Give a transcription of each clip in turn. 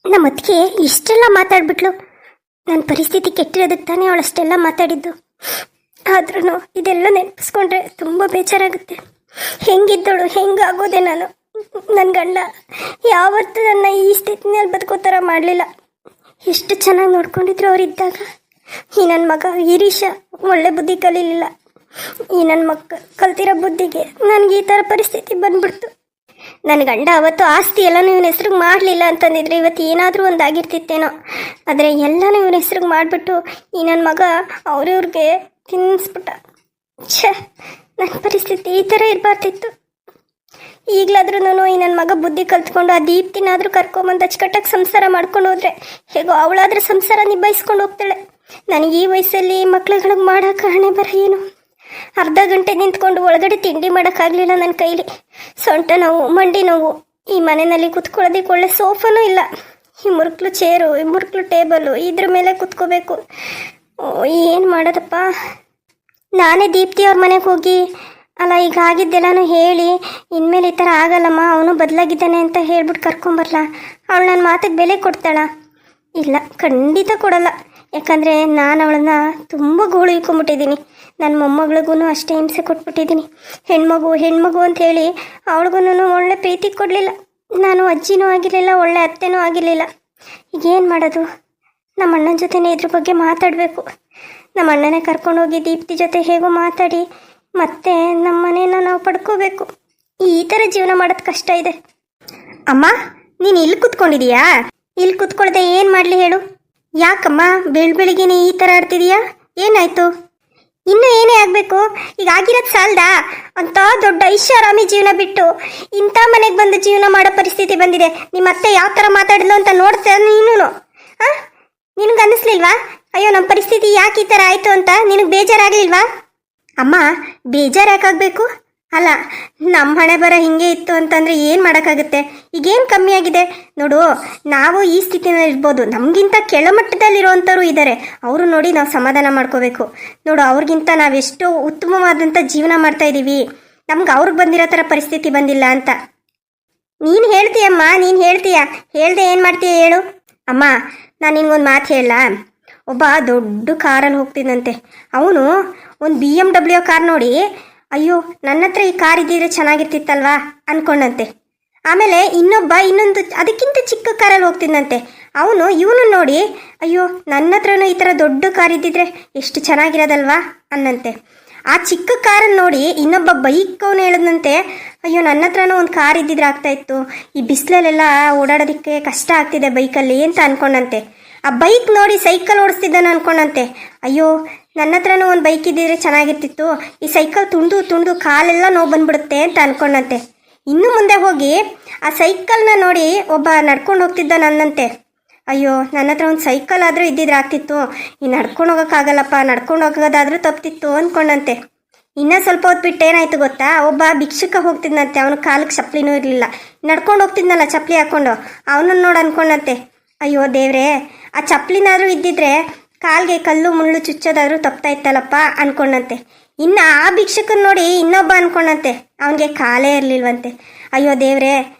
ನಮ್ಮ ಅತ್ತಿಗೆ ಇಷ್ಟೆಲ್ಲ ಮಾತಾಡ್ಬಿಟ್ಲು. ನನ್ನ ಪರಿಸ್ಥಿತಿ ಕೆಟ್ಟಿರೋದಕ್ಕೆ ತಾನೇ ಅವಳಷ್ಟೆಲ್ಲ ಮಾತಾಡಿದ್ದು. ಆದ್ರೂ ಇದೆಲ್ಲ ನೆನಪಿಸ್ಕೊಂಡ್ರೆ ತುಂಬ ಬೇಜಾರಾಗುತ್ತೆ. ಹೆಂಗಿದ್ದಳು, ಹೆಂಗಾಗೋದೆ ನಾನು. ನನ್ನ ಗಂಡ ಯಾವತ್ತೂ ನನ್ನ ಈ ಸ್ಥಿತಿನಲ್ಲಿ ಬದುಕೋ ಥರ ಮಾಡಲಿಲ್ಲ. ಎಷ್ಟು ಚೆನ್ನಾಗಿ ನೋಡ್ಕೊಂಡಿದ್ರು ಅವರಿದ್ದಾಗ. ಈ ನನ್ನ ಮಗ ಗಿರೀಶ ಒಳ್ಳೆ ಬುದ್ಧಿ ಕಲೀಲಿಲ್ಲ. ಈ ನನ್ನ ಮಕ್ಕ ಕಲ್ತಿರೋ ಬುದ್ಧಿಗೆ ನನಗೆ ಈ ಥರ ಪರಿಸ್ಥಿತಿ ಬಂದ್ಬಿಡ್ತು. ನನ್ನ ಗಂಡ ಅವತ್ತು ಆಸ್ತಿ ಎಲ್ಲನೂ ಇವನ ಹೆಸ್ರಿಗೆ ಮಾಡಲಿಲ್ಲ ಅಂತಂದಿದ್ರೆ ಇವತ್ತು ಏನಾದರೂ ಒಂದು ಆಗಿರ್ತಿತ್ತೇನೋ. ಆದರೆ ಎಲ್ಲನೂ ಇವನ ಹೆಸ್ರಿಗೆ ಮಾಡಿಬಿಟ್ಟು ಈ ನನ್ನ ಮಗ ಅವ್ರಿವ್ರಿಗೆ ತಿನ್ನಿಸ್ಬಿಟ್ಟ. ಛೇ, ನನ್ನ ಪರಿಸ್ಥಿತಿ ಈ ಥರ ಇರಬಾರ್ದಿತ್ತು. ಈಗಲಾದ್ರೂ ಈ ನನ್ನ ಮಗ ಬುದ್ಧಿ ಕಲ್ತ್ಕೊಂಡು ಆ ದೀಪ್ತಿನಾದರೂ ಕರ್ಕೊಂಬಂದು ಅಚ್ಚುಕಟ್ಟಾಗಿ ಸಂಸಾರ ಮಾಡ್ಕೊಂಡು ಹೋದರೆ ಹೇಗೋ ಅವಳಾದ್ರೆ ಸಂಸಾರ ನಿಭಾಯಿಸ್ಕೊಂಡು ಹೋಗ್ತಾಳೆ. ನನಗೆ ಈ ವಯಸ್ಸಲ್ಲಿ ಮಕ್ಳುಗಳಿಗೆ ಮಾಡೋಕೆ ಹಣೆ ಬರ ಏನು. ಅರ್ಧ ಗಂಟೆ ನಿಂತ್ಕೊಂಡು ಒಳಗಡೆ ತಿಂಡಿ ಮಾಡೋಕ್ಕಾಗಲಿಲ್ಲ ನನ್ನ ಕೈಲಿ. ಸೊಂಟ ನೋವು, ಮಂಡಿ ನೋವು. ಈ ಮನೆಯಲ್ಲಿ ಕುತ್ಕೊಳ್ಳೋದಕ್ಕೆ ಒಳ್ಳೆ ಸೋಫಾನೂ ಇಲ್ಲ. ಈ ಮುರುಕ್ಲು ಚೇರು, ಈ ಮುರುಕ್ಲು ಟೇಬಲು, ಇದ್ರ ಮೇಲೆ ಕುತ್ಕೋಬೇಕು. ಏನು ಮಾಡೋದಪ್ಪ. ನಾನೇ ದೀಪ್ತಿ ಅವ್ರ ಮನೆಗೆ ಹೋಗಿ ಅಲ್ಲ ಈಗ ಆಗಿದ್ದೆಲ್ಲನೂ ಹೇಳಿ ಇನ್ಮೇಲೆ ಈ ಥರ ಆಗಲ್ಲಮ್ಮ, ಅವನು ಬದಲಾಗಿದ್ದಾನೆ ಅಂತ ಹೇಳ್ಬಿಟ್ಟು ಕರ್ಕೊಂಬರಲ್ಲ. ಅವಳು ನನ್ನ ಮಾತಿಗೆ ಬೆಲೆ ಕೊಡ್ತಾಳ? ಇಲ್ಲ, ಖಂಡಿತ ಕೊಡಲ್ಲ. ಯಾಕಂದರೆ ನಾನು ಅವಳನ್ನ ತುಂಬ ಗೋಳು ಇಟ್ಕೊಂಬಿಟ್ಟಿದ್ದೀನಿ. ನನ್ನ ಮೊಮ್ಮಗಳಿಗೂ ಅಷ್ಟೇ ಹಿಂಸೆ ಕೊಟ್ಬಿಟ್ಟಿದ್ದೀನಿ. ಹೆಣ್ಮಗು ಅಂತ ಹೇಳಿ ಅವಳಿಗೂ ಒಳ್ಳೆ ಪ್ರೀತಿ ಕೊಡಲಿಲ್ಲ. ನಾನು ಅಜ್ಜಿನೂ ಆಗಿರಲಿಲ್ಲ, ಒಳ್ಳೆ ಅತ್ತೆನೂ ಆಗಿರಲಿಲ್ಲ. ಈಗೇನು ಮಾಡೋದು? ನಮ್ಮ ಅಣ್ಣನ ಜೊತೆನೇ ಇದ್ರ ಬಗ್ಗೆ ಮಾತಾಡಬೇಕು. ನಮ್ಮ ಅಣ್ಣನೇ ಕರ್ಕೊಂಡೋಗಿ ದೀಪ್ತಿ ಜೊತೆ ಹೇಗೋ ಮಾತಾಡಿ ಮತ್ತೆ ನಮ್ಮ ಮನೇನ ನಾವು ಪಡ್ಕೋಬೇಕು. ಈ ಥರ ಜೀವನ ಮಾಡೋದು ಕಷ್ಟ ಇದೆ. ಅಮ್ಮ, ನೀನು ಇಲ್ಲಿ ಕೂತ್ಕೊಂಡಿದೀಯಾ? ಇಲ್ಲಿ ಕೂತ್ಕೊಳ್ದೆ ಏನು ಮಾಡಲಿ ಹೇಳು? ಯಾಕಮ್ಮ ಬೆಳಿಗ್ಗೆನೆ ಈ ಥರ ಆಡ್ತಿದೀಯಾ? ಏನಾಯ್ತು? ಇನ್ನೂ ಏನೇ ಆಗಬೇಕು? ಈಗ ಆಗಿರೋದು ಸಾಲದಾ? ಅಂತ ದೊಡ್ಡ ಐಷಾರಾಮಿ ಜೀವನ ಬಿಟ್ಟು ಇಂಥ ಮನೆಗೆ ಬಂದು ಜೀವನ ಮಾಡೋ ಪರಿಸ್ಥಿತಿ ಬಂದಿದೆ. ನಿಮ್ಮ ಅತ್ತೆ ಯಾವ ಥರ ಮಾತಾಡಿದ್ಲು ಅಂತ ನೋಡ್ತಾ ನೀನು ಹಾಂ? ನಿನಗೆ ಅನ್ನಿಸ್ಲಿಲ್ವಾ ಅಯ್ಯೋ ನಮ್ಮ ಪರಿಸ್ಥಿತಿ ಯಾಕೆ ಈ ಥರ ಆಯಿತು ಅಂತ? ನಿನಗೆ ಬೇಜಾರಾಗಲಿಲ್ವಾ? ಅಮ್ಮ, ಬೇಜಾರು ಯಾಕಾಗಬೇಕು? ಅಲ್ಲ, ನಮ್ಮ ಹಣೆ ಬರ ಹಿಂಗೆ ಇತ್ತು ಅಂತಂದರೆ ಏನು ಮಾಡೋಕ್ಕಾಗುತ್ತೆ? ಈಗೇನು ಕಮ್ಮಿ ಆಗಿದೆ ನೋಡು. ನಾವು ಈ ಸ್ಥಿತಿನಲ್ಲಿ ಇರ್ಬೋದು, ನಮಗಿಂತ ಕೆಳಮಟ್ಟದಲ್ಲಿರೋವಂಥವ್ರು ಇದ್ದಾರೆ. ಅವರು ನೋಡಿ ನಾವು ಸಮಾಧಾನ ಮಾಡ್ಕೋಬೇಕು. ನೋಡು, ಅವ್ರಿಗಿಂತ ನಾವೆಷ್ಟೋ ಉತ್ತಮವಾದಂಥ ಜೀವನ ಮಾಡ್ತಾಯಿದ್ದೀವಿ. ನಮ್ಗೆ ಅವ್ರಿಗೆ ಬಂದಿರೋ ಥರ ಪರಿಸ್ಥಿತಿ ಬಂದಿಲ್ಲ ಅಂತ ನೀನು ಹೇಳ್ತೀಯಮ್ಮ. ನೀನು ಹೇಳ್ದೆ ಏನು ಮಾಡ್ತೀಯ ಹೇಳು? ಅಮ್ಮ, ನಾನು ನಿನ್ಗೊಂದು ಮಾತು ಹೇಳ. ಒಬ್ಬ ದೊಡ್ಡ ಕಾರಲ್ಲಿ ಹೋಗ್ತಿದ್ದಂತೆ. ಅವನು ಒಂದು BMW ಕಾರ್ ನೋಡಿ ಅಯ್ಯೋ ನನ್ನ ಹತ್ರ ಈ ಕಾರ್ ಇದ್ದಿದ್ರೆ ಚೆನ್ನಾಗಿರ್ತಿತ್ತಲ್ವಾ ಅಂದ್ಕೊಂಡಂತೆ. ಆಮೇಲೆ ಇನ್ನೊಂದು ಅದಕ್ಕಿಂತ ಚಿಕ್ಕ ಕಾರಲ್ಲಿ ಹೋಗ್ತಿದ್ದಂತೆ. ಇವನು ನೋಡಿ ಅಯ್ಯೋ ನನ್ನ ಹತ್ರನೂ ಈ ಥರ ದೊಡ್ಡ ಕಾರ್ ಇದ್ದಿದ್ರೆ ಎಷ್ಟು ಚೆನ್ನಾಗಿರೋದಲ್ವಾ ಅನ್ನಂತೆ. ಆ ಚಿಕ್ಕ ಕಾರನ್ನು ನೋಡಿ ಇನ್ನೊಬ್ಬ ಬೈಕ್ ಅವನು ಹೇಳಿದಂತೆ ಅಯ್ಯೋ ನನ್ನ ಹತ್ರನೂ ಒಂದು ಕಾರ್ ಇದ್ದಿದ್ರೆ ಆಗ್ತಾಯಿತ್ತು, ಈ ಬಿಸಿಲಲ್ಲೆಲ್ಲ ಓಡಾಡೋದಕ್ಕೆ ಕಷ್ಟ ಆಗ್ತಿದೆ ಬೈಕಲ್ಲಿ ಅಂತ ಅಂದ್ಕೊಂಡಂತೆ. ಆ ಬೈಕ್ ನೋಡಿ ಸೈಕಲ್ ಓಡಿಸ್ತಿದ್ದಾನೆ ಅಂದ್ಕೊಂಡಂತೆ. ಅಯ್ಯೋ ನನ್ನ ಹತ್ರನೂ ಒಂದು ಬೈಕ್ ಇದ್ದಿದ್ರೆ ಚೆನ್ನಾಗಿರ್ತಿತ್ತು, ಈ ಸೈಕಲ್ ತುಂಡು ಕಾಲೆಲ್ಲ ನೋವು ಬಂದ್ಬಿಡುತ್ತೆ ಅಂತ ಅಂದ್ಕೊಂಡಂತೆ. ಇನ್ನು ಮುಂದೆ ಹೋಗಿ ಆ ಸೈಕಲ್ನ ನೋಡಿ ಒಬ್ಬ ನಡ್ಕೊಂಡು ಹೋಗ್ತಿದ್ದ ನನ್ನಂತೆ. ಅಯ್ಯೋ ನನ್ನ ಹತ್ರ ಒಂದು ಸೈಕಲ್ ಆದರೂ ಇದ್ದಿದ್ರೆ ಆಗ್ತಿತ್ತು, ಈ ನಡ್ಕೊಂಡು ಹೋಗೋಕ್ಕಾಗಲ್ಲಪ್ಪ, ನಡ್ಕೊಂಡು ಹೋಗೋದಾದರೂ ತಪ್ಪಿತ್ತು ಅಂದ್ಕೊಂಡಂತೆ. ಇನ್ನೂ ಸ್ವಲ್ಪ ಹೊತ್ತು ಬಿಟ್ಟು ಏನಾಯ್ತು ಗೊತ್ತಾ? ಒಬ್ಬ ಭಿಕ್ಷುಕ ಹೋಗ್ತಿದ್ದಂತೆ. ಅವನ ಕಾಲಿಗೆ ಚಪ್ಪಲಿನೂ ಇರಲಿಲ್ಲ, ನಡ್ಕೊಂಡು ಹೋಗ್ತಿದ್ನಲ್ಲ ಚಪ್ಪಲಿ ಹಾಕ್ಕೊಂಡು, ಅವನನ್ನು ನೋಡಿ ಅಂದ್ಕೊಂಡಂತೆ ಅಯ್ಯೋ ದೇವ್ರೇ, ಆ ಚಪ್ಪಲಿನಾದರೂ ಇದ್ದಿದ್ರೆ ಕಾಲಿಗೆ ಕಲ್ಲು ಮುಳ್ಳು ಚುಚ್ಚೋದಾದರೂ ತಪ್ತಾ ಇತ್ತಲ್ಲಪ್ಪ ಅಂದ್ಕೊಂಡಂತೆ. ಇನ್ನು ಆ ಭಿಕ್ಷಕನ ನೋಡಿ ಇನ್ನೊಬ್ಬ ಅಂದ್ಕೊಂಡಂತೆ, ಅವನಿಗೆ ಕಾಲೇ ಇರಲಿಲ್ವಂತೆ. ಅಯ್ಯೋ ದೇವ್ರೇ,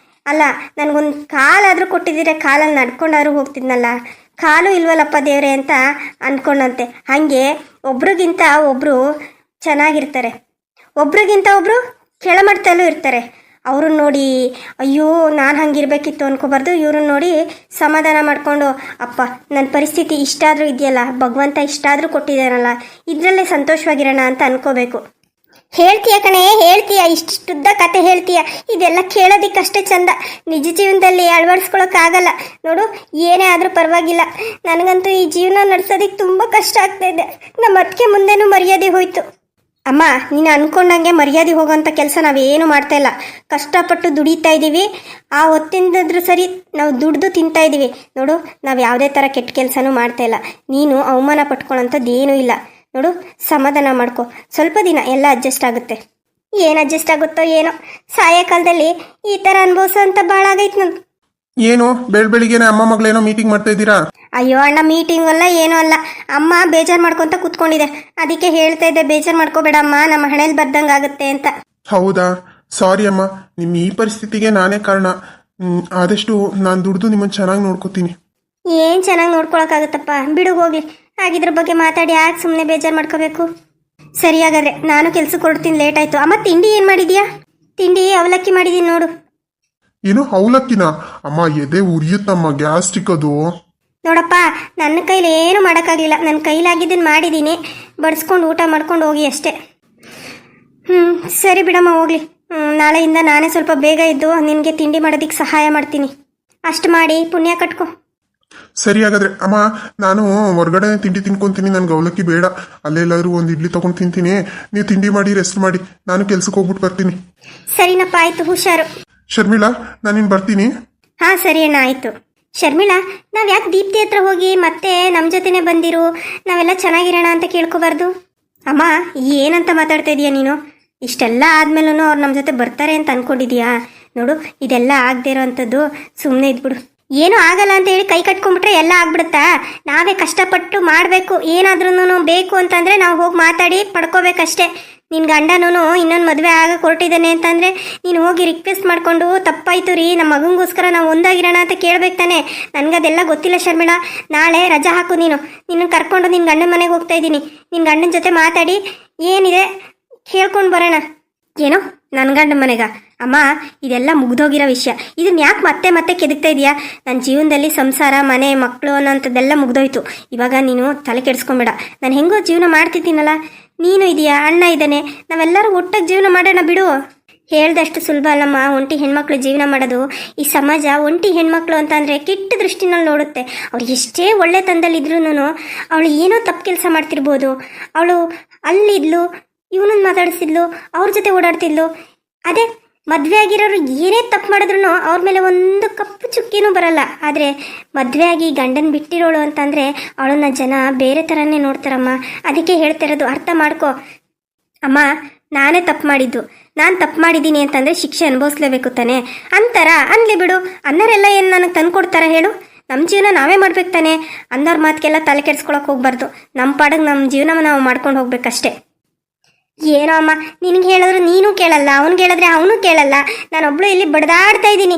ಅಲ್ಲ ನನಗೊಂದು ಕಾಲಾದರೂ ಕೊಟ್ಟಿದ್ದೀರೆ, ಕಾಲಲ್ಲಿ ನಡ್ಕೊಂಡಾದ್ರೂ ಹೋಗ್ತಿದ್ನಲ್ಲ, ಕಾಲು ಇಲ್ವಲ್ಲಪ್ಪ ದೇವ್ರೆ ಅಂತ ಅಂದ್ಕೊಂಡಂತೆ. ಹಾಗೆ ಒಬ್ರಿಗಿಂತ ಒಬ್ಬರು ಚೆನ್ನಾಗಿರ್ತಾರೆ, ಒಬ್ರಿಗಿಂತ ಒಬ್ಬರು ಕೆಳಮಟ್ಟದಲ್ಲೂ ಇರ್ತಾರೆ. ಅವ್ರನ್ನ ನೋಡಿ ಅಯ್ಯೋ ನಾನು ಹಂಗಿರ್ಬೇಕಿತ್ತು ಅನ್ಕೋಬಾರ್ದು. ಇವ್ರನ್ನ ನೋಡಿ ಸಮಾಧಾನ ಮಾಡಿಕೊಂಡು ಅಪ್ಪ ನನ್ನ ಪರಿಸ್ಥಿತಿ ಇಷ್ಟಾದರೂ ಇದೆಯಲ್ಲ, ಭಗವಂತ ಇಷ್ಟಾದರೂ ಕೊಟ್ಟಿದ್ದಾನಲ್ಲ, ಇದರಲ್ಲೇ ಸಂತೋಷವಾಗಿರೋಣ ಅಂತ ಅನ್ಕೋಬೇಕು. ಹೇಳ್ತೀಯ ಕಣೆ, ಹೇಳ್ತೀಯ, ಇಷ್ಟುದ್ದ ಕತೆ ಹೇಳ್ತೀಯ. ಇದೆಲ್ಲ ಕೇಳೋದಿಕ್ಕಷ್ಟೇ ಚಂದ, ನಿಜ ಜೀವನದಲ್ಲಿ ಅಳವಡಿಸ್ಕೊಳಕ್ಕಾಗಲ್ಲ ನೋಡು. ಏನೇ ಆದರೂ ಪರವಾಗಿಲ್ಲ, ನನಗಂತೂ ಈ ಜೀವನ ನಡೆಸೋದಕ್ಕೆ ತುಂಬ ಕಷ್ಟ ಆಗ್ತಾಯಿದೆ. ನಮ್ಮ ಅದಕ್ಕೆ ಮುಂದೆನೂ ಮರ್ಯಾದೆ ಹೋಯ್ತು. ಅಮ್ಮ, ನೀನು ಅಂದ್ಕೊಂಡಂಗೆ ಮರ್ಯಾದೆ ಹೋಗೋಂಥ ಕೆಲಸ ನಾವೇನು ಮಾಡ್ತಾಯಿಲ್ಲ. ಕಷ್ಟಪಟ್ಟು ದುಡಿತಾ ಇದ್ದೀವಿ, ಆ ಹೊತ್ತಿಂದಾದ್ರೂ ಸರಿ ನಾವು ದುಡ್ದು ತಿಂತಾ ಇದ್ದೀವಿ ನೋಡು. ನಾವು ಯಾವುದೇ ಥರ ಕೆಟ್ಟ ಕೆಲಸನೂ ಮಾಡ್ತಾಯಿಲ್ಲ. ನೀನು ಅವಮಾನ ಪಟ್ಕೊಳ್ಳೋಂಥದ್ದು ಏನೂ ಇಲ್ಲ ನೋಡು. ಸಮಾಧಾನ ಮಾಡ್ಕೊ, ಸ್ವಲ್ಪ ದಿನ ಎಲ್ಲ ಅಡ್ಜಸ್ಟ್ ಆಗುತ್ತೆ. ಏನು ಅಡ್ಜಸ್ಟ್ ಆಗುತ್ತೋ ಏನೋ, ಸಾಯೋ ಕಾಲದಲ್ಲಿ ಈ ಥರ ಅನುಭವಿಸೋ ಅಂತ ಭಾಳ ಆಗೈತೆ ನಂಗೆ. ಏನು ಬೆಳಿಗ್ಗೆನೆ ಅಮ್ಮ ಮಗಳೇನೋ ಮೀಟಿಂಗ್ ಮಾಡ್ತಾ ಇದ್ದೀರಾ? ಅಯ್ಯೋ ಅಣ್ಣ, ಮೀಟಿಂಗ್ ಅಲ್ಲ ಏನೂ ಅಲ್ಲ. ಅಮ್ಮ ಬೇಜಾರು ಮಾಡ್ಕೊತ ಕೂತ್ಕೊಂಡಿದೆ, ಅದಕ್ಕೆ ಹೇಳ್ತಾ ಇದ್ದೆ ಬೇಜಾರು ಮಾಡ್ಕೋಬೇಡಮ್ಮ, ನಮ್ಮ ಹಣೆಯಲ್ಲಿ ಬರ್ದಂಗೆ ಆಗುತ್ತೆ ಅಂತ. ಹೌದಾ? ಸಾರಿ ಅಮ್ಮ, ನಿಮ್ಮ ಈ ಪರಿಸ್ಥಿತಿಗೆ ನಾನೇ ಕಾರಣ. ಆದಷ್ಟು ನಾನು ದುಡ್ದು ನಿಮ್ಮನ್ನು ಚೆನ್ನಾಗಿ ನೋಡ್ಕೋತೀನಿ. ಏನು ಚೆನ್ನಾಗಿ ನೋಡ್ಕೊಳಕ್ಕಾಗುತ್ತಪ್ಪ, ಬಿಡು ಹೋಗ್ಲಿ. ಆಗಿದ್ರ ಬಗ್ಗೆ ಮಾತಾಡಿ ಯಾಕೆ ಸುಮ್ಮನೆ ಬೇಜಾರು ಮಾಡ್ಕೋಬೇಕು. ಸರಿ ಹಾಗಾದ್ರೆ ನಾನು ಕೆಲ್ಸಕ್ಕೆ ಹೊರಡ್ತೀನಿ, ಲೇಟ್ ಆಯಿತು. ಅಮ್ಮ ತಿಂಡಿ ಏನು ಮಾಡಿದ್ಯಾ? ತಿಂಡಿ ಅವಲಕ್ಕಿ ಮಾಡಿದ್ದೀನಿ ನೋಡು. ಏನು ಅವಲಕ್ಕಿನ? ಅಮ್ಮ ಎದೆ ಉರಿಯುತ್ತಮ್ಮ, ಗ್ಯಾಸ್ಟ್ರಿಕ್ ಅದು. ನೋಡಪ್ಪ, ನನ್ನ ಕೈಲಿ ಏನು ಮಾಡೋಕ್ಕಾಗಲಿಲ್ಲ. ನನ್ನ ಕೈಲಾಗಿದ್ದನ್ನು ಮಾಡಿದ್ದೀನಿ, ಬಡಿಸ್ಕೊಂಡು ಊಟ ಮಾಡ್ಕೊಂಡು ಹೋಗಿ ಅಷ್ಟೇ. ಸರಿ ಬಿಡಮ್ಮ, ಹೋಗ್ಲಿ. ನಾಳೆಯಿಂದ ನಾನೇ ಸ್ವಲ್ಪ ಬೇಗ ಇದ್ದು ನಿನಗೆ ತಿಂಡಿ ಮಾಡೋದಕ್ಕೆ ಸಹಾಯ ಮಾಡ್ತೀನಿ. ಅಷ್ಟು ಮಾಡಿ ಪುಣ್ಯ ಕಟ್ಕೊ. ಸರಿ ಹಾಗಾದ್ರೆ ಅಮ್ಮ, ನಾನು ಹೊರಗಡೆ ತಿಂಡಿ ತಿನ್ಕೊಂತೀನಿ, ನನ್ಗೆ ಅವಲಕ್ಕಿ ಬೇಡ. ಅಲ್ಲೆಲ್ಲಾದ್ರೂ ಒಂದು ಇಡ್ಲಿ ತಗೊಂಡು ತಿಂತೀನಿ. ನೀವು ತಿಂಡಿ ಮಾಡಿ ರೆಸ್ಟ್ ಮಾಡಿ, ನಾನು ಕೆಲ್ಸಕ್ಕೆ ಹೋಗ್ಬಿಟ್ಟು ಬರ್ತೀನಿ. ಸರಿನಪ್ಪ, ಆಯ್ತು, ಹುಷಾರು. ಶರ್ಮಿಳಾ, ನಾನಿನ್ ಬರ್ತೀನಿ. ಹಾಂ ಸರಿ ಅಣ್ಣ, ಆಯಿತು. ಶರ್ಮಿಳಾ, ನಾವು ಯಾಕೆ ದೀಪ್ತಿ ಹತ್ರ ಹೋಗಿ ಮತ್ತೆ ನಮ್ಮ ಜೊತೆನೇ ಬಂದಿರು, ನಾವೆಲ್ಲ ಚೆನ್ನಾಗಿರೋಣ ಅಂತ ಕೇಳ್ಕೊಬಾರ್ದು? ಅಮ್ಮ, ಏನಂತ ಮಾತಾಡ್ತಾ ಇದೀಯ ನೀನು? ಇಷ್ಟೆಲ್ಲ ಆದ್ಮೇಲೂ ಅವ್ರು ನಮ್ಮ ಜೊತೆ ಬರ್ತಾರೆ ಅಂತ ಅನ್ಕೊಂಡಿದ್ಯಾ? ನೋಡು, ಇದೆಲ್ಲ ಆಗದೆ ಇರೋ ಅಂಥದ್ದು. ಸುಮ್ಮನೆ ಇದ್ಬಿಡು. ಏನೂ ಆಗಲ್ಲ ಅಂತ ಹೇಳಿ ಕೈ ಕಟ್ಕೊಂಡ್ಬಿಟ್ರೆ ಎಲ್ಲ ಆಗ್ಬಿಡುತ್ತಾ? ನಾವೇ ಕಷ್ಟಪಟ್ಟು ಮಾಡಬೇಕು. ಏನಾದ್ರೂ ಬೇಕು ಅಂತಂದರೆ ನಾವು ಹೋಗಿ ಮಾತಾಡಿ ಪಡ್ಕೋಬೇಕಷ್ಟೇ. ನಿನ್ನ ಗಂಡನೂ ಇನ್ನೊಂದು ಮದುವೆ ಆಗಕ್ಕೆ ಹೊರಟಿದ್ದಾನೆ ಅಂತಂದರೆ ನೀನು ಹೋಗಿ ರಿಕ್ವೆಸ್ಟ್ ಮಾಡಿಕೊಂಡು, ತಪ್ಪಾಯ್ತು ರೀ, ನಮ್ಮ ಮಗನಿಗೋಸ್ಕರ ನಾವು ಒಂದಾಗಿರೋಣ ಅಂತ ಕೇಳಬೇಕು ತಾನೆ. ನನಗದೆಲ್ಲ ಗೊತ್ತಿಲ್ಲ ಶರ್ಮಿಳಾ. ನಾಳೆ ರಜಾ ಹಾಕು. ನಿನ್ನ ಕರ್ಕೊಂಡು ನಿನ್ನ ಗಂಡನ ಮನೆಗೆ ಹೋಗ್ತಾ ಇದ್ದೀನಿ. ನಿನ್ನ ಗಂಡನ ಜೊತೆ ಮಾತಾಡಿ ಏನಿದೆ ಹೇಳ್ಕೊಂಡು ಬರೋಣ. ಏನೋ ನನ್ನ ಗಂಡನ ಮನೆಗ? ಅಮ್ಮ, ಇದೆಲ್ಲ ಮುಗ್ದೋಗಿರೋ ವಿಷಯ. ಇದನ್ನ ಯಾಕೆ ಮತ್ತೆ ಮತ್ತೆ ಕೆದಕ್ತಾ ಇದೆಯಾ? ನನ್ನ ಜೀವನದಲ್ಲಿ ಸಂಸಾರ, ಮನೆ, ಮಕ್ಕಳು ಅನ್ನೋಂಥದ್ದೆಲ್ಲ ಮುಗ್ದೋಯ್ತು. ಇವಾಗ ನೀನು ತಲೆ ಕೆಡಿಸ್ಕೊಂಬೇಡ. ನಾನು ಹೆಂಗೋ ಜೀವನ ಮಾಡ್ತಿದ್ದೀನಲ್ಲ, ನೀನು ಇದೆಯಾ, ಅಣ್ಣ ಇದ್ದಾನೆ, ನಾವೆಲ್ಲರೂ ಒಟ್ಟಾಗಿ ಜೀವನ ಮಾಡೋಣ ಬಿಡು. ಹೇಳ್ದಷ್ಟು ಸುಲಭ ಅಲ್ಲಮ್ಮ ಒಂಟಿ ಹೆಣ್ಮಕ್ಳು ಜೀವನ ಮಾಡೋದು. ಈ ಸಮಾಜ ಒಂಟಿ ಹೆಣ್ಮಕ್ಳು ಅಂತಂದರೆ ಕೆಟ್ಟ ದೃಷ್ಟಿನಲ್ಲಿ ನೋಡುತ್ತೆ. ಅವ್ರು ಎಷ್ಟೇ ಒಳ್ಳೆ ತಂದಲ್ಲಿದ್ರೂ ಅವಳು ಏನೋ ತಪ್ಪು ಕೆಲಸ ಮಾಡ್ತಿರ್ಬೋದು. ಅವಳು ಅಲ್ಲಿದ್ಲು, ಇವನನ್ನು ಮಾತಾಡಿಸಿದ್ಲು, ಅವ್ರ ಜೊತೆ ಓಡಾಡ್ತಿದ್ಲು. ಅದೇ ಮದುವೆ ಆಗಿರೋರು ಏನೇ ತಪ್ಪು ಮಾಡಿದ್ರು ಅವ್ರ ಮೇಲೆ ಒಂದು ಕಪ್ಪು ಚುಕ್ಕಿನೂ ಬರಲ್ಲ. ಆದರೆ ಮದುವೆ ಆಗಿ ಗಂಡನ ಬಿಟ್ಟಿರೋಳು ಅಂತಂದರೆ ಅವಳನ್ನ ಜನ ಬೇರೆ ಥರನೇ ನೋಡ್ತಾರಮ್ಮ. ಅದಕ್ಕೆ ಹೇಳ್ತಿರೋದು, ಅರ್ಥ ಮಾಡ್ಕೊ. ಅಮ್ಮ, ನಾನೇ ತಪ್ಪು ಮಾಡಿದ್ದು. ನಾನು ತಪ್ಪು ಮಾಡಿದ್ದೀನಿ ಅಂತಂದರೆ ಶಿಕ್ಷೆ ಅನುಭವಿಸ್ಲೇಬೇಕು ತಾನೆ. ಅಂತಾರ ಅನ್ಲಿ ಬಿಡು. ಅನ್ನೋರೆಲ್ಲ ಏನು ನನಗೆ ತಂದು ಕೊಡ್ತಾರ ಹೇಳು? ನಮ್ಮ ಜೀವನ ನಾವೇ ಮಾಡ್ಬೇಕು ತಾನೆ. ಅನ್ನೋರ ಮಾತಿಗೆಲ್ಲ ತಲೆ ಕೆಡ್ಸ್ಕೊಳಕ್ಕೆ ಹೋಗ್ಬಾರ್ದು. ನಮ್ಮ ಪಾಡಿಗೆ ನಮ್ಮ ಜೀವನ ನಾವು ಮಾಡ್ಕೊಂಡು ಹೋಗ್ಬೇಕಷ್ಟೇ. ಏನೋ ಅಮ್ಮ, ನಿನಗೆ ಹೇಳಿದ್ರು ನೀನು ಕೇಳಲ್ಲ, ಅವ್ನಿಗೆ ಹೇಳಿದ್ರೆ ಅವನು ಕೇಳಲ್ಲ. ನಾನೊಬ್ಳು ಇಲ್ಲಿ ಬಡ್ದಾಡ್ತಾ ಇದ್ದೀನಿ.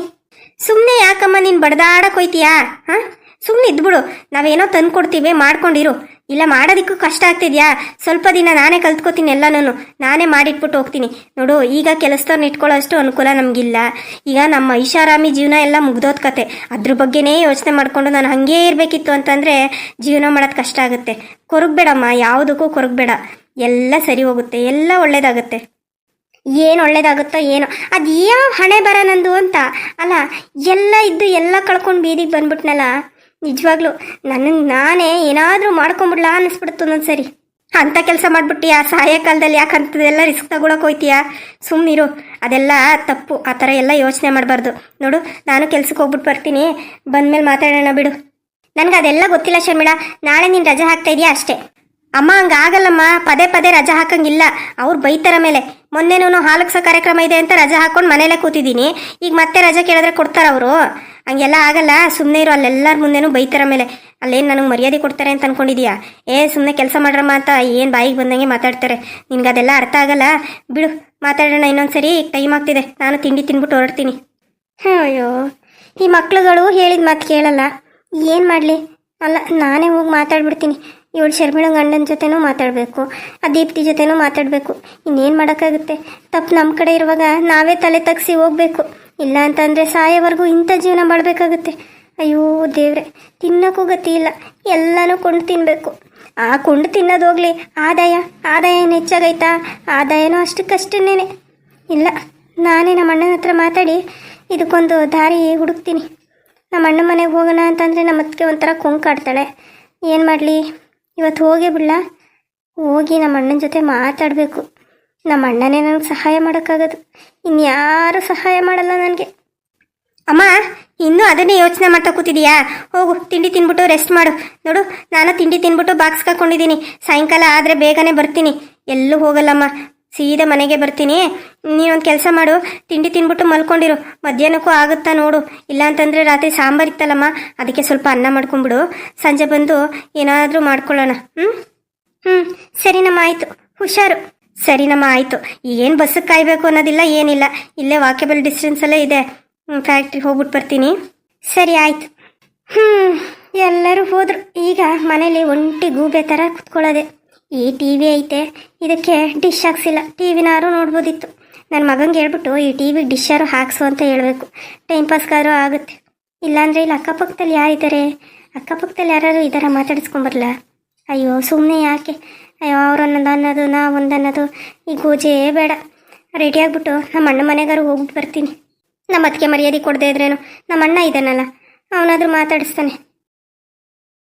ಸುಮ್ಮನೆ ಯಾಕಮ್ಮ ನೀನು ಬಡ್ದಾಡಕ್ಕೆ ಹೋಯ್ತೀಯಾ? ಹಾಂ, ಸುಮ್ಮನೆ ಇದ್ಬಿಡು. ನಾವೇನೋ ತಂದು ಕೊಡ್ತೀವಿ, ಮಾಡ್ಕೊಂಡಿರು. ಇಲ್ಲ ಮಾಡೋದಕ್ಕೂ ಕಷ್ಟ ಆಗ್ತಿದ್ಯಾ? ಸ್ವಲ್ಪ ದಿನ ನಾನೇ ಕಲ್ತ್ಕೋತೀನಿ ಎಲ್ಲನೂ. ನಾನೇ ಮಾಡಿಟ್ಬಿಟ್ಟು ಹೋಗ್ತೀನಿ. ನೋಡು, ಈಗ ಕೆಲಸದವ್ರನ್ನ ಇಟ್ಕೊಳ್ಳೋ ಅಷ್ಟು ಅನುಕೂಲ ನಮಗಿಲ್ಲ. ಈಗ ನಮ್ಮ ಐಷಾರಾಮಿ ಜೀವನ ಎಲ್ಲ ಮುಗ್ದೋದ್ ಕತೆ. ಅದ್ರ ಬಗ್ಗೆನೇ ಯೋಚನೆ ಮಾಡಿಕೊಂಡು ನಾನು ಹಾಗೇ ಇರಬೇಕಿತ್ತು ಅಂತಂದರೆ ಜೀವನ ಮಾಡೋದು ಕಷ್ಟ ಆಗುತ್ತೆ. ಕೊರಗಬೇಡಮ್ಮ, ಯಾವುದಕ್ಕೂ ಕೊರಗಬೇಡ. ಎಲ್ಲ ಸರಿ ಹೋಗುತ್ತೆ, ಎಲ್ಲ ಒಳ್ಳೇದಾಗುತ್ತೆ. ಏನು ಒಳ್ಳೇದಾಗುತ್ತೋ ಏನೋ, ಅದು ಯಾವ ಹಣೆ ಬರ ನಂದು ಅಂತ ಅಲ್ಲ. ಎಲ್ಲ ಇದ್ದು ಎಲ್ಲ ಕಳ್ಕೊಂಡು ಬೀದಿಗೆ ಬಂದ್ಬಿಟ್ನಲ್ಲ. ನಿಜವಾಗ್ಲೂ ನನ್ನನ್ನು ನಾನೇ ಏನಾದರೂ ಮಾಡ್ಕೊಂಬಿಡ್ಲಾ ಅನ್ನಿಸ್ಬಿಡ್ತು ಒಂದೊಂದು ಸರಿ. ಅಂಥ ಕೆಲಸ ಮಾಡಿಬಿಟ್ಟಿಯಾ ಸಾಯೋ ಕಾಲದಲ್ಲಿ? ಯಾಕಂತದೆಲ್ಲ ರಿಸ್ಕ್ ತಗೊಳಕ್ಕೆ ಹೋಯ್ತೀಯಾ? ಸುಮ್ಮನಿರು, ಅದೆಲ್ಲ ತಪ್ಪು. ಆ ಥರ ಎಲ್ಲ ಯೋಚನೆ ಮಾಡಬಾರ್ದು. ನೋಡು, ನಾನು ಕೆಲ್ಸಕ್ಕೆ ಹೋಗ್ಬಿಟ್ಟು ಬರ್ತೀನಿ, ಬಂದಮೇಲೆ ಮಾತಾಡೋಣ ಬಿಡು. ನನಗೆ ಅದೆಲ್ಲ ಗೊತ್ತಿಲ್ಲ ಶರ್ಮಿಳಾ. ನಾಳೆ ನೀನು ರಜೆ ಹಾಕ್ತಾ ಇದೆಯಾ ಅಷ್ಟೇ. ಅಮ್ಮ, ಹಂಗಾಗಲ್ಲಮ್ಮ. ಪದೇ ಪದೇ ರಜಾ ಹಾಕಂಗಿಲ್ಲ, ಅವ್ರು ಬೈತಾರ ಮೇಲೆ. ಮೊನ್ನೆನೂ ಹಾಲಕ್ಸ ಕಾರ್ಯಕ್ರಮ ಇದೆ ಅಂತ ರಜಾ ಹಾಕೊಂಡು ಮನೇಲೆ ಕೂತಿದ್ದೀನಿ. ಈಗ ಮತ್ತೆ ರಜೆ ಕೇಳಿದ್ರೆ ಕೊಡ್ತಾರ ಅವರು? ಹಂಗೆಲ್ಲ ಆಗಲ್ಲ. ಸುಮ್ಮನೆ ಇರು. ಅಲ್ಲೆಲ್ಲರ ಮುಂದೆನೂ ಬೈತಾರ ಮೇಲೆ. ಅಲ್ಲೇನು ನನಗೆ ಮರ್ಯಾದೆ ಕೊಡ್ತಾರೆ ಅಂತ ಅನ್ಕೊಂಡಿದೀಯಾ? ಸುಮ್ಮನೆ ಕೆಲಸ ಮಾಡ್ರಮ್ಮ ಅಂತ ಏನು ಬಾಯಿಗೆ ಬಂದಂಗೆ ಮಾತಾಡ್ತಾರೆ. ನಿನ್ಗೆ ಅದೆಲ್ಲ ಅರ್ಥ ಆಗಲ್ಲ ಬಿಡು. ಮಾತಾಡೋಣ ಇನ್ನೊಂದ್ಸರಿ. ಟೈಮ್ ಆಗ್ತಿದೆ, ನಾನು ತಿಂಡಿ ತಿನ್ಬಿಟ್ಟು ಹೊರಡ್ತೀನಿ. ಅಯ್ಯೋ, ಈ ಮಕ್ಳುಗಳು ಹೇಳಿದ ಮಾತು ಕೇಳಲ್ಲ. ಏನು ಮಾಡಲಿ? ಅಲ್ಲ, ನಾನೇ ಹೋಗಿ ಮಾತಾಡ್ಬಿಡ್ತೀನಿ. ಇವಳು ಶರ್ಮಿಳ ಗಂಡನ ಜೊತೆನೂ ಮಾತಾಡಬೇಕು, ಆ ದೀಪ್ತಿ ಜೊತೆನೂ ಮಾತಾಡಬೇಕು. ಇನ್ನೇನು ಮಾಡೋಕ್ಕಾಗುತ್ತೆ? ತಪ್ಪು ನಮ್ಮ ಕಡೆ ಇರುವಾಗ ನಾವೇ ತಲೆ ತಗ್ಸಿ ಹೋಗ್ಬೇಕು. ಇಲ್ಲ ಅಂತಂದರೆ ಸಾಯೋವರೆಗೂ ಇಂಥ ಜೀವನ ಮಾಡಬೇಕಾಗುತ್ತೆ. ಅಯ್ಯೋ ದೇವ್ರೆ, ತಿನ್ನೋಕ್ಕೂ ಗತಿ ಇಲ್ಲ. ಎಲ್ಲನೂ ಕೊಂಡು ತಿನ್ನಬೇಕು. ಆ ಕೊಂಡು ತಿನ್ನೋದು ಹೋಗ್ಲಿ, ಆದಾಯ ಏನು ಹೆಚ್ಚಾಗೈತಾ? ಆದಾಯನೂ ಅಷ್ಟಕ್ಕಷ್ಟೇನೆ. ಇಲ್ಲ, ನಾನೇ ನಮ್ಮ ಅಣ್ಣನ ಹತ್ರ ಮಾತಾಡಿ ಇದಕ್ಕೊಂದು ದಾರಿ ಹುಡುಕ್ತೀನಿ. ನಮ್ಮ ಅಣ್ಣ ಮನೆಗೆ ಹೋಗೋಣ ಅಂತಂದರೆ ನಮ್ಮ ಅತ್ತಿಗೆ ಒಂಥರ ಕೊಂಕಾಡ್ತಾಳೆ. ಏನು ಮಾಡಲಿ? ಇವತ್ತು ಹೋಗೇ ಬಿಡಲ? ಹೋಗಿ ನಮ್ಮ ಅಣ್ಣನ ಜೊತೆ ಮಾತಾಡಬೇಕು. ನಮ್ಮ ಅಣ್ಣನೇ ನನಗೆ ಸಹಾಯ ಮಾಡೋಕ್ಕಾಗೋದು, ಇನ್ಯಾರೂ ಸಹಾಯ ಮಾಡಲ್ಲ ನನಗೆ. ಅಮ್ಮ, ಇನ್ನೂ ಅದನ್ನೇ ಯೋಚನೆ ಮಾಡ್ತಾ ಕೂತಿದೀಯಾ? ಹೋಗು, ತಿಂಡಿ ತಿನ್ಬಿಟ್ಟು ರೆಸ್ಟ್ ಮಾಡು. ನೋಡು, ನಾನು ತಿಂಡಿ ತಿನ್ಬಿಟ್ಟು ಬಾಕ್ಸ್ ಹಾಕ್ಕೊಂಡಿದ್ದೀನಿ. ಸಾಯಂಕಾಲ ಆದರೆ ಬೇಗನೆ ಬರ್ತೀನಿ. ಎಲ್ಲೂ ಹೋಗಲ್ಲಮ್ಮ, ಸೀದಾ ಮನೆಗೆ ಬರ್ತೀನಿ. ನೀನೊಂದು ಕೆಲಸ ಮಾಡು, ತಿಂಡಿ ತಿನ್ಬಿಟ್ಟು ಮಲ್ಕೊಂಡಿರು. ಮಧ್ಯಾಹ್ನಕ್ಕೂ ಆಗುತ್ತಾ ನೋಡು. ಇಲ್ಲಾಂತಂದರೆ ರಾತ್ರಿ ಸಾಂಬಾರು ಇತ್ತಲ್ಲಮ್ಮ, ಅದಕ್ಕೆ ಸ್ವಲ್ಪ ಅನ್ನ ಮಾಡ್ಕೊಂಬಿಡು. ಸಂಜೆ ಬಂದು ಏನಾದರೂ ಮಾಡ್ಕೊಳ್ಳೋಣ. ಸರಿನಮ್ಮ, ಆಯಿತು. ಹುಷಾರು. ಸರಿನಮ್ಮ, ಆಯಿತು. ಈಗೇನು ಬಸ್ಸಿಗೆ ಕಾಯಬೇಕು ಅನ್ನೋದಿಲ್ಲ, ಏನಿಲ್ಲ. ಇಲ್ಲೇ ವಾಕೇಬಲ್ ಡಿಸ್ಟೆನ್ಸಲ್ಲೇ ಇದೆ. ಫ್ಯಾಕ್ಟ್ರಿಗೆ ಹೋಗ್ಬಿಟ್ಟು ಬರ್ತೀನಿ. ಸರಿ ಆಯಿತು. ಎಲ್ಲರೂ ಹೋದರು. ಈಗ ಮನೇಲಿ ಒಂಟಿ ಗೂಬೆ ಥರ ಕುತ್ಕೊಳ್ಳೋದೆ. ಈ ಟಿ ವಿ ಐತೆ, ಇದಕ್ಕೆ ಡಿಶ್ ಹಾಕ್ಸಿಲ್ಲ. ಟಿ ವಿನಾರು ನೋಡ್ಬೋದಿತ್ತು. ನನ್ನ ಮಗಂಗೆ ಹೇಳ್ಬಿಟ್ಟು ಈ ಟಿ ವಿ ಡಿಶ್ಶಾರು ಹಾಕ್ಸು ಅಂತ ಹೇಳಬೇಕು. ಟೈಮ್ ಪಾಸ್ಗಾದ್ರೂ ಆಗುತ್ತೆ. ಇಲ್ಲಾಂದರೆ ಇಲ್ಲಿ ಅಕ್ಕಪಕ್ಕದಲ್ಲಿ ಯಾರಿದ್ದಾರೆ? ಅಕ್ಕಪಕ್ಕದಲ್ಲಿ ಯಾರು ಇದ್ದಾರ? ಮಾತಾಡಿಸ್ಕೊಂಬರಲ್ಲ. ಅಯ್ಯೋ ಸುಮ್ಮನೆ ಯಾಕೆ? ಅಯ್ಯೋ ಅವ್ರನ್ನೊಂದು ಅನ್ನೋದು ನಾವೊಂದು ಅನ್ನೋದು. ಈ ಗೋಜೇ ಬೇಡ. ರೆಡಿ ಆಗಿಬಿಟ್ಟು ನಮ್ಮ ಅಣ್ಣ ಮನೆಗಾರು ಹೋಗ್ಬಿಟ್ಟು ಬರ್ತೀನಿ. ನಮ್ಮ ಅದಕ್ಕೆ ಮರ್ಯಾದೆ ಕೊಡದೇ ಇದ್ರೇನು, ನಮ್ಮ ಅಣ್ಣ ಇದ್ದಾನಲ್ಲ, ಅವನಾದರೂ ಮಾತಾಡಿಸ್ತಾನೆ.